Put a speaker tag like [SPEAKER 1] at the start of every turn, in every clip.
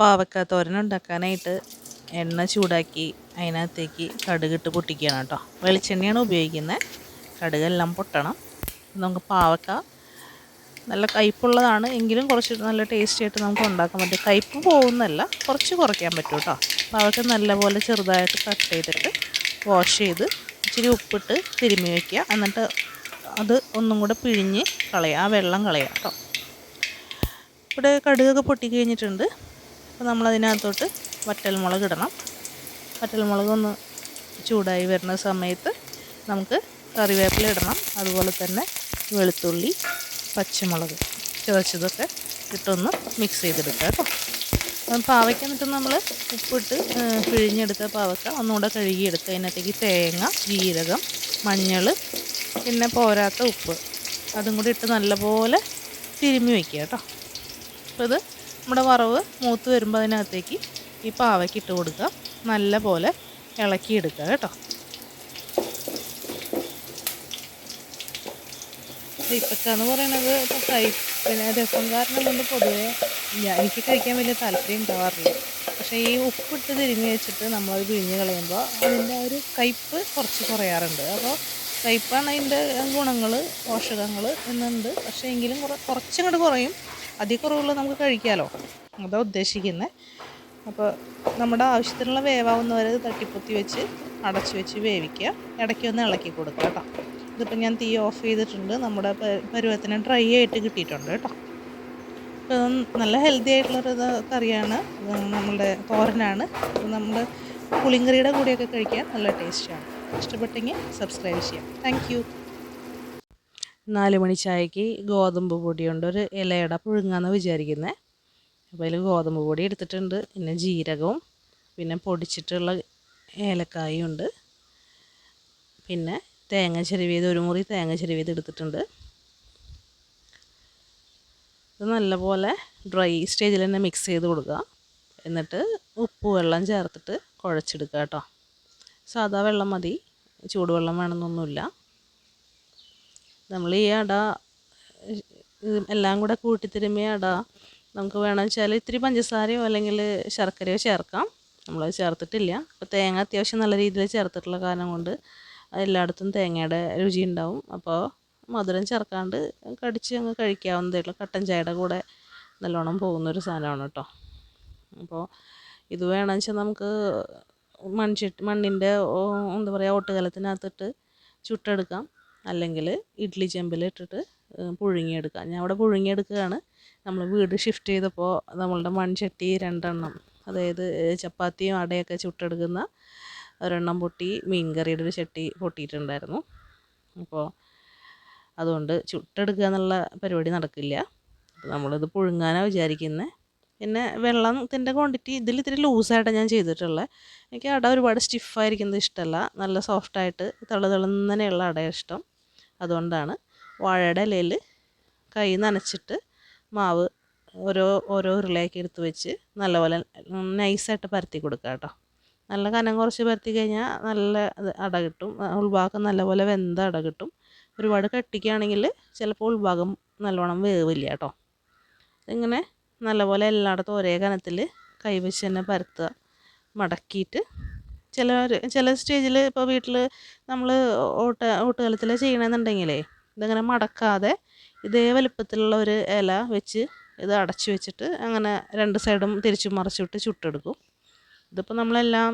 [SPEAKER 1] പാവക്ക തോരൻ ഉണ്ടാക്കാനായിട്ട് എണ്ണ ചൂടാക്കി അതിനകത്തേക്ക് കടുകിട്ട് പൊട്ടിക്കുകയാണ് കേട്ടോ. വെളിച്ചെണ്ണയാണ് ഉപയോഗിക്കുന്നത്. കടുകെല്ലാം പൊട്ടണം. നമുക്ക് പാവക്ക നല്ല കയ്പ്പുള്ളതാണ് എങ്കിലും കുറച്ച് നല്ല ടേസ്റ്റി ആയിട്ട് നമുക്ക് ഉണ്ടാക്കാൻ പറ്റും. കയ്പ്പ് പോകുന്നല്ല, കുറച്ച് കുറയ്ക്കാൻ പറ്റും കേട്ടോ. പാവക്ക നല്ലപോലെ ചെറുതായിട്ട് കട്ട് ചെയ്തിട്ട് വാഷ് ചെയ്ത് ഇച്ചിരി ഉപ്പിട്ട് തിരുമ്മി വയ്ക്കുക. എന്നിട്ട് അത് ഒന്നും കൂടെ പിഴിഞ്ഞ് കളയുക, ആ വെള്ളം കളയുക കേട്ടോ. ഇവിടെ കടുകൊക്കെ പൊട്ടിക്കഴിഞ്ഞിട്ടുണ്ട്. അപ്പോൾ നമ്മളതിനകത്തോട്ട് വറ്റൽമുളക് ഇടണം. വറ്റൽമുളക് ഒന്ന് ചൂടായി വരുന്ന സമയത്ത് നമുക്ക് കറിവേപ്പില ഇടണം. അതുപോലെ തന്നെ വെളുത്തുള്ളി, പച്ചമുളക് ചതച്ചതൊക്കെ ഇട്ടൊന്ന് മിക്സ് ചെയ്തെടുക്കുക കേട്ടോ. പാവയ്ക്ക എന്നിട്ട് നമ്മൾ ഉപ്പിട്ട് പിഴിഞ്ഞെടുത്ത പാവയ്ക്ക ഒന്നുകൂടെ കഴുകിയെടുക്കുക. അതിനകത്തേക്ക് തേങ്ങ, ജീരകം, മഞ്ഞൾ, പിന്നെ പോരാത്ത ഉപ്പ് അതും കൂടി ഇട്ട് നല്ലപോലെ തിരുമ്മി വയ്ക്കുക കേട്ടോ. അപ്പോൾ ഇത് നമ്മുടെ വറവ് മൂത്ത് വരുമ്പോൾ അതിനകത്തേക്ക് ഈ പാവയ്ക്ക് ഇട്ട് കൊടുക്കുക. നല്ല പോലെ ഇളക്കിയെടുക്കുക കേട്ടോ. ഇപ്പൊക്കെന്ന് പറയുന്നത് ഇപ്പോൾ പിന്നെ രസം കാരണം കൊണ്ട് പൊതുവേ എനിക്ക് കഴിക്കാൻ വലിയ താല്പര്യം ഉണ്ടാവാറില്ല. പക്ഷേ ഈ ഉപ്പിട്ട് തിരിഞ്ഞ് വെച്ചിട്ട് നമ്മളത് പിഴിഞ്ഞ് കളയുമ്പോൾ അതിൻ്റെ ആ ഒരു കയ്പ്പ് കുറച്ച് കുറയാറുണ്ട്. അപ്പോൾ കയ്പ്പാണ് അതിൻ്റെ ഗുണങ്ങൾ, പോഷകങ്ങൾ എന്നുണ്ട്. പക്ഷേ എങ്കിലും കുറച്ചങ്ങോട്ട് കുറയും. അതിൽ കുറവുള്ള നമുക്ക് കഴിക്കാമല്ലോ, അതാണ് ഉദ്ദേശിക്കുന്നത്. അപ്പോൾ നമ്മുടെ ആവശ്യത്തിനുള്ള വേവാവുന്നവരെ തട്ടിപ്പൊത്തി വെച്ച് അടച്ച് വെച്ച് വേവിക്കുക. ഇടയ്ക്കൊന്ന് ഇളക്കി കൊടുക്കുക കേട്ടോ. ഇതിപ്പോൾ ഞാൻ തീ ഓഫ് ചെയ്തിട്ടുണ്ട്. നമ്മുടെ പരുവത്തിന് ഡ്രൈ ആയിട്ട് കിട്ടിയിട്ടുണ്ട് കേട്ടോ. അപ്പോൾ നല്ല ഹെൽത്തി ആയിട്ടുള്ളൊരു കറിയാണ്, നമ്മളുടെ തോരനാണ്. നമ്മുടെ പുളിങ്കറിയുടെ കൂടെയൊക്കെ കഴിക്കാൻ നല്ല ടേസ്റ്റാണ്. ഇഷ്ടപ്പെട്ടെങ്കിൽ സബ്സ്ക്രൈബ് ചെയ്യാം. Thank you. 4 മണി ചായക്ക് ഗോതമ്പ് പൊടി കൊണ്ട് ഒരു ഇലയട പുഴുങ്ങാന്ന് വിചാരിക്കുന്നത്. അപ്പോൾ അതിൽ ഗോതമ്പ് പൊടി എടുത്തിട്ടുണ്ട്, പിന്നെ ജീരകവും പിന്നെ പൊടിച്ചിട്ടുള്ള ഏലക്കായും ഉണ്ട്, പിന്നെ തേങ്ങ ചിരവിയത്, ഒരു മുറി തേങ്ങ ചിരവിയത് എടുത്തിട്ടുണ്ട്. ഇത് നല്ലപോലെ ഡ്രൈ സ്റ്റേജിൽ തന്നെ മിക്സ് ചെയ്ത് കൊടുക്കുക. എന്നിട്ട് ഉപ്പ് വെള്ളം ചേർത്തിട്ട് കുഴച്ചെടുക്കുക കേട്ടോ. സാധാ വെള്ളം മതി, ചൂടുവെള്ളം വേണമെന്നൊന്നുമില്ല. നമ്മൾ ഈ അട എല്ലാം കൂടെ കൂട്ടിത്തിരുമ്മിയ അട നമുക്ക് വേണമെന്ന് വെച്ചാൽ ഇത്തിരി പഞ്ചസാരയോ അല്ലെങ്കിൽ ശർക്കരയോ ചേർക്കാം. നമ്മളത് ചേർത്തിട്ടില്ല. അപ്പോൾ തേങ്ങ അത്യാവശ്യം നല്ല രീതിയിൽ ചേർത്തിട്ടുള്ള കാരണം കൊണ്ട് എല്ലായിടത്തും തേങ്ങയുടെ രുചി ഉണ്ടാവും. അപ്പോൾ മധുരം ചേർക്കാണ്ട് കടിച്ച് അങ്ങ് കഴിക്കാവുന്നതേ ഉള്ളൂ. കട്ടൻ ചായയുടെ കൂടെ നല്ലോണം പോകുന്നൊരു സാധനമാണ് കേട്ടോ. അപ്പോൾ ഇത് വേണമെന്ന് വെച്ചാൽ നമുക്ക് മണ്ണിൻ്റെ എന്താ പറയുക, ഓട്ടുകലത്തിനകത്തിട്ട് ചുട്ടെടുക്കാം, അല്ലെങ്കിൽ ഇഡ്ഡലി ചെമ്പിലിട്ടിട്ട് പുഴുങ്ങിയെടുക്കാം. ഞാൻ അവിടെ പുഴുങ്ങിയെടുക്കുകയാണ്. നമ്മൾ വീട് ഷിഫ്റ്റ് ചെയ്തപ്പോൾ നമ്മളുടെ മൺചട്ടി 2 എണ്ണം, അതായത് ചപ്പാത്തിയും അടയൊക്കെ ചുട്ടെടുക്കുന്ന ഒരെണ്ണം പൊട്ടി, മീൻ കറിയുടെ ഒരു ചട്ടി പൊട്ടിയിട്ടുണ്ടായിരുന്നു. അപ്പോൾ അതുകൊണ്ട് ചുട്ടെടുക്കുക എന്നുള്ള പരിപാടി നടക്കില്ല. അപ്പോൾ നമ്മളിത് പുഴുങ്ങാനാണ് വിചാരിക്കുന്നത്. പിന്നെ വെള്ളത്തിൻ്റെ ക്വാണ്ടിറ്റി ഇതിൽ ഇത്തിരി ലൂസായിട്ടാണ് ഞാൻ ചെയ്തിട്ടുള്ളത്. എനിക്ക് അട ഒരുപാട് സ്റ്റിഫായിരിക്കുന്നത് ഇഷ്ടമല്ല. നല്ല സോഫ്റ്റായിട്ട് തിളതിളന്നനെയുള്ള അട ഇഷ്ടം. അതുകൊണ്ടാണ് വാഴയുടെ ഇലയിൽ കൈ നനച്ചിട്ട് മാവ് ഓരോ ഉരുളയാക്കി എടുത്ത് വെച്ച് നല്ലപോലെ നൈസായിട്ട് പരത്തി കൊടുക്കുക കേട്ടോ. നല്ല കനം കുറച്ച് പരത്തി കഴിഞ്ഞാൽ നല്ല അട കിട്ടും. ഉൾഭാഗം നല്ലപോലെ വെന്ത അട കിട്ടും. ഒരുപാട് കട്ടിക്കുകയാണെങ്കിൽ ചിലപ്പോൾ ഉൾഭാഗം നല്ലോണം വേവില്ല കേട്ടോ. ഇങ്ങനെ നല്ലപോലെ എല്ലായിടത്തും ഒരേ കനത്തിൽ കൈവച്ച് തന്നെ പരത്തുക, മടക്കിയിട്ട് ചില സ്റ്റേജിൽ ഇപ്പോൾ വീട്ടിൽ നമ്മൾ ഓട്ടുകലത്തിൽ ചെയ്യണമെന്നുണ്ടെങ്കിലേ ഇതിങ്ങനെ മടക്കാതെ ഇതേ വലുപ്പത്തിലുള്ള ഒരു ഇല വെച്ച് ഇത് അടച്ച് വെച്ചിട്ട് അങ്ങനെ 2 സൈഡും തിരിച്ചു മറിച്ചിട്ട് ചുട്ടെടുക്കും. ഇതിപ്പോൾ നമ്മളെല്ലാം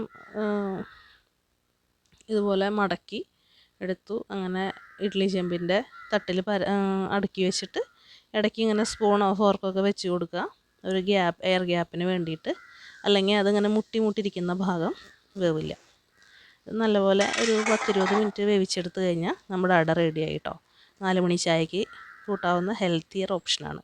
[SPEAKER 1] ഇതുപോലെ മടക്കി എടുത്തു. അങ്ങനെ ഇഡ്ഡലി ചെമ്പിൻ്റെ തട്ടിൽ അടുക്കി വെച്ചിട്ട് ഇടയ്ക്ക് ഇങ്ങനെ സ്പൂണോ ഫോർക്കൊക്കെ വെച്ച് കൊടുക്കുക, ഒരു എയർ ഗ്യാപ്പിന് വേണ്ടിയിട്ട്. അല്ലെങ്കിൽ അതിങ്ങനെ മുട്ടിയിരിക്കുന്ന ഭാഗം വേവില്ല. നല്ലപോലെ ഒരു 10-20 മിനിറ്റ് വേവിച്ചെടുത്ത് കഴിഞ്ഞാൽ നമ്മുടെ അട റെഡി ആയിട്ടോ. 4 മണി ചായക്ക് കൂട്ടാവുന്ന ഹെൽത്തിയർ ഓപ്ഷനാണ്.